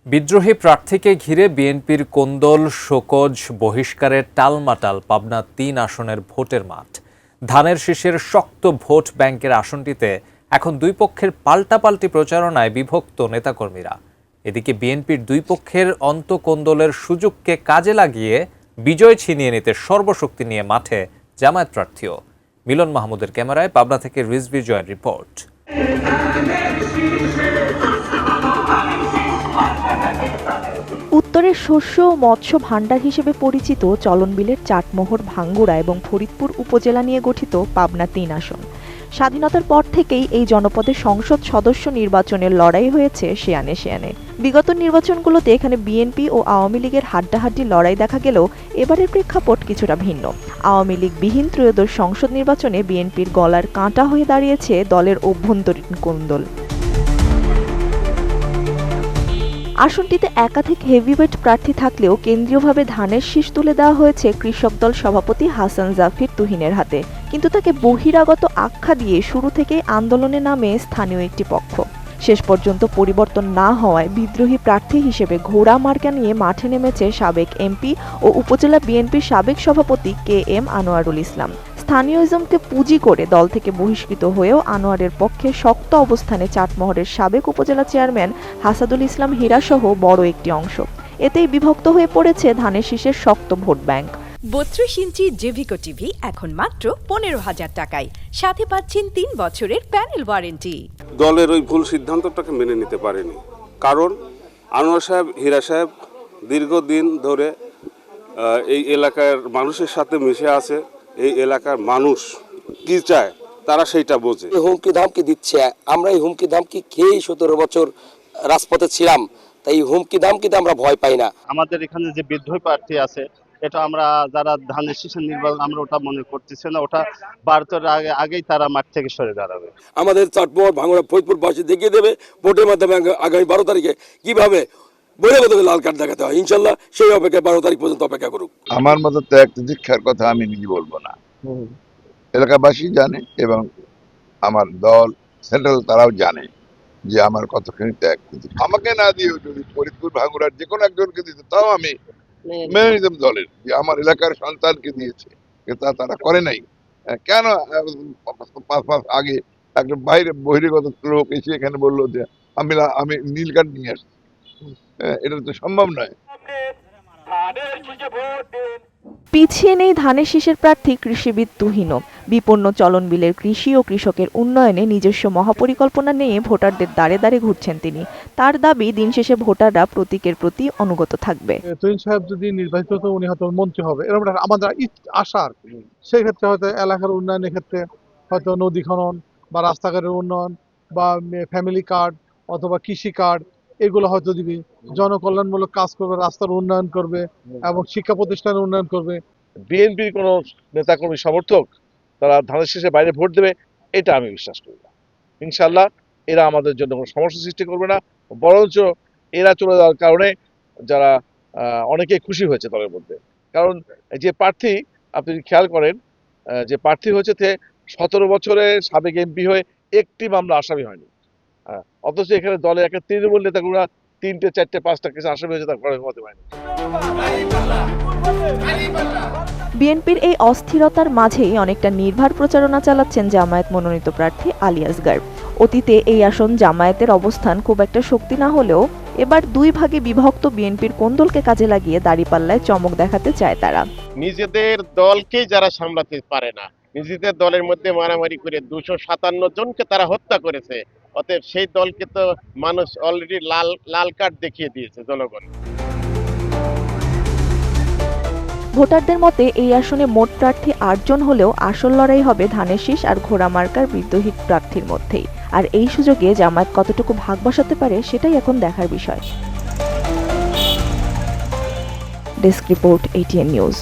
বিদ্রোহী প্রার্থীকে ঘিরে বিএনপির কোন্দল, শোকজ, বহিষ্কারের টালমাটাল পাবনা ৩ আসনের ভোটের মাঠ। ধানের শীষের শক্ত ভোট ব্যাংকের আসনটিতে এখন দুই পক্ষের পাল্টাপাল্টি প্রচারণায় বিভক্ত নেতাকর্মীরা। এদিকে বিএনপির দুই পক্ষের অন্তকোন্দলের সুযোগকে কাজে লাগিয়ে বিজয় ছিনিয়ে নিতে সর্বশক্তি নিয়ে মাঠে জামায়াত প্রার্থীও। মিলন মাহমুদের ক্যামেরায় পাবনা থেকে রিজভি জয়ের রিপোর্ট। উত্তরের শস্য ও মৎস্য ভাণ্ডার হিসেবে পরিচিত চলনবিলের চাটমোহর, ভাঙ্গুড়া এবং ফরিদপুর উপজেলা নিয়ে গঠিত পাবনা ৩ আসন। স্বাধীনতার পর থেকেই এই জনপদে সংসদ সদস্য নির্বাচনের লড়াই হয়েছে সেয়ানে সেয়ানে। বিগত নির্বাচনগুলোতে এখানে বিএনপি ও আওয়ামী লীগের হাড্ডাহাড্ডি লড়াই দেখা গেলেও এবারের প্রেক্ষাপট কিছুটা ভিন্ন। আওয়ামী লীগ বিহীন ত্রয়োদশ সংসদ নির্বাচনে বিএনপির গলার কাঁটা হয়ে দাঁড়িয়েছে দলের অভ্যন্তরীণ কোন্দল। আসনটিতে একাধিক হেভিওয়েট প্রার্থী থাকলেও কেন্দ্রীয়ভাবে ধানের শীষ তুলে দেওয়া হয়েছে কৃষক দল সভাপতি হাসান জাফির তুহিনের হাতে। কিন্তু তাকে বহিরাগত আখ্যা দিয়ে শুরু থেকেই আন্দোলনে নামে স্থানীয় একটি পক্ষ। শেষ পর্যন্ত পরিবর্তন না হওয়ায় বিদ্রোহী প্রার্থী হিসেবে ঘোড়া মার্কা নিয়ে মাঠে নেমেছে সাবেক এমপি ও উপজেলা বিএনপির সাবেক সভাপতি KM আনোয়ারুল ইসলাম। স্থানীয়ইজমকে পুঁজি করে দল থেকে বহিষ্কৃত হয়েও আনোয়ারের পক্ষে শক্ত অবস্থানে চাটমোহরের সাবেক উপজেলা চেয়ারম্যান হাসাদুল ইসলাম হীরাসহ বড় একটি অংশ। এতেই বিভক্ত হয়ে পড়েছে ধানের শীষের শক্ত ভোট ব্যাংক। 32 ইঞ্চি জেভিকো টিভি এখন মাত্র 15,000 টাকায়, সাথে পাচ্ছেন 3 বছরের প্যানেল ওয়ারেন্টি। দলের ওই ভুল সিদ্ধান্তটাকে মেনে নিতে পারেনি, কারণ আনোয়ার সাহেব, হীরা সাহেব দীর্ঘদিন ধরে এই এলাকার মানুষের সাথে মিশে আছে। এই এলাকার মানুষ কি চায় তারা সেইটা বোঝে। হুমকি ধামকি দিচ্ছে, আমরা এই হুমকি ধামকি খেয়েই 17 বছর রাজপথে ছিলাম, তাই হুমকি ধামকিতে আমরা ভয় পাই না। আমাদের এখানে যে বিদ্রোহী প্রার্থী আছে, এটা আমরা যারা ধানের শীষের নির্বাচন আমরা ওটা মনে করতেছি না, ওটা ভারতের আগেই তারা মাঠ থেকে সরে দাঁড়াবে। আমাদের চাটমোহর, ভাঙ্গুড়া, ফরিদপুর বাসী দেখিয়ে দেবে ভোটের মাধ্যমে আগামী 12 তারিখে কিভাবে বহিরাগতকে লাল কার্ড দেখাতে হয়। ইনশাল্লাহ সেই অপেক্ষায় 12 তারিখ পর্যন্ত অপেক্ষা করুক। আমার মতো ত্যাগ দীক্ষার কথা আমি নিজে বলবো না, এলাকাবাসী জানে এবং আমার দল সেন্ট্রাল তারাও জানে যে আমার কতখানি ত্যাগ। আমাকে না দিয়েও যদি ফরিদপুর, ভাঙ্গুড়ার যে কোনো একজনকে দিত তাও আমি মেনে নিতাম দলের, যে আমার এলাকার সন্তানকে দিয়েছে, তা তারা করে নাই। কেন 5 মাস আগে একটা বাইরে বহিরাগত লোক এসে এখানে বললো যে আমি নীল কার্ড নিয়ে আসছি? এটা তো সম্ভব নয়। পিছিয়ে নেই ধানের শীষের প্রার্থী কৃষিবিদ তুহিনও। বিপন্ন চলন বিলের কৃষি ও কৃষকের উন্নয়নে নিজস্ব মহাপরিকল্পনা নিয়ে ভোটারদের দ্বারে দ্বারে ঘুরছেন তিনি। তার দাবি, দিন শেষে ভোটাররা প্রতীকের প্রতি অনুগত থাকবে। তুহিন সাহেব যদি নির্বাচিত হতো, উনি হয়তো মন্ত্রী হবে, এরকম আমাদের আশা আর কি। সেই ক্ষেত্রে হয়তো এলাকার উন্নয়নের ক্ষেত্রে হয়তো নদী খনন বা রাস্তাঘাটের উন্নয়ন বা ফ্যামিলি কার্ড অথবা কৃষি কার্ড, এগুলো হয়তো দিবি। জনকল্যাণমূলক কাজ করবে, রাস্তার উন্নয়ন করবে এবং শিক্ষা প্রতিষ্ঠানের উন্নয়ন করবে। বিএনপির কোন নেতাকর্মী সমর্থক তারা ধানের শীষের বাইরে ভোট দেবে, এটা আমি বিশ্বাস করি না। ইনশাল্লাহ এরা আমাদের জন্য কোনো সমস্যা সৃষ্টি করবে না, বরঞ্চ এরা চলে যাওয়ার কারণে যারা অনেকেই খুশি হয়েছে দলের মধ্যে। কারণ যে প্রার্থী, আপনি খেয়াল করেন, যে প্রার্থী হয়েছে 17 বছরে সাবেক এমপি হয়ে একটি মামলা আসামি হয়নি। অথচ এখানে দলে একটা তৃণমূল নেতাগুলো 3টে 4টে 5টা কেস আসামি হয়েছে, তার ঘরে ঘুমাতে পারেনি। বিএনপির এই অস্থিরতার মাঝেই অনেকটা নির্ভর প্রচারণা চালাচ্ছেন জামায়াত মনোনীত প্রার্থী আলী আসগার। অতীতে এই আসন জামায়াতের অবস্থান খুব একটা শক্তি না হলেও এবার দুই ভাগে বিভক্ত বিএনপির কোন্দলকে কাজে লাগিয়ে দাঁড়িপাল্লায় চমক দেখাতে চায় তারা। নিজেদের দলকেই যারা সামলাতে পারে না, নিজেদের দলের মধ্যে মারামারি করে 257 জনকে তারা হত্যা করেছে, অতএব সেই দলকে তো মানুষ অলরেডি লাল কার্ড দেখিয়ে দিয়েছে জনগণ। ভোটারদের মতে এই আসনে মোট প্রার্থী 8 জন হলেও আসল লড়াই হবে ধানের শীষ আর ঘোড়া মার্কার বিদ্রোহী প্রার্থীর মধ্যেই। আর এই সুযোগে জামায়াত কতটুকু ভাগ বসাতে পারে সেটাই এখন দেখার বিষয়। Desk report, ATN news.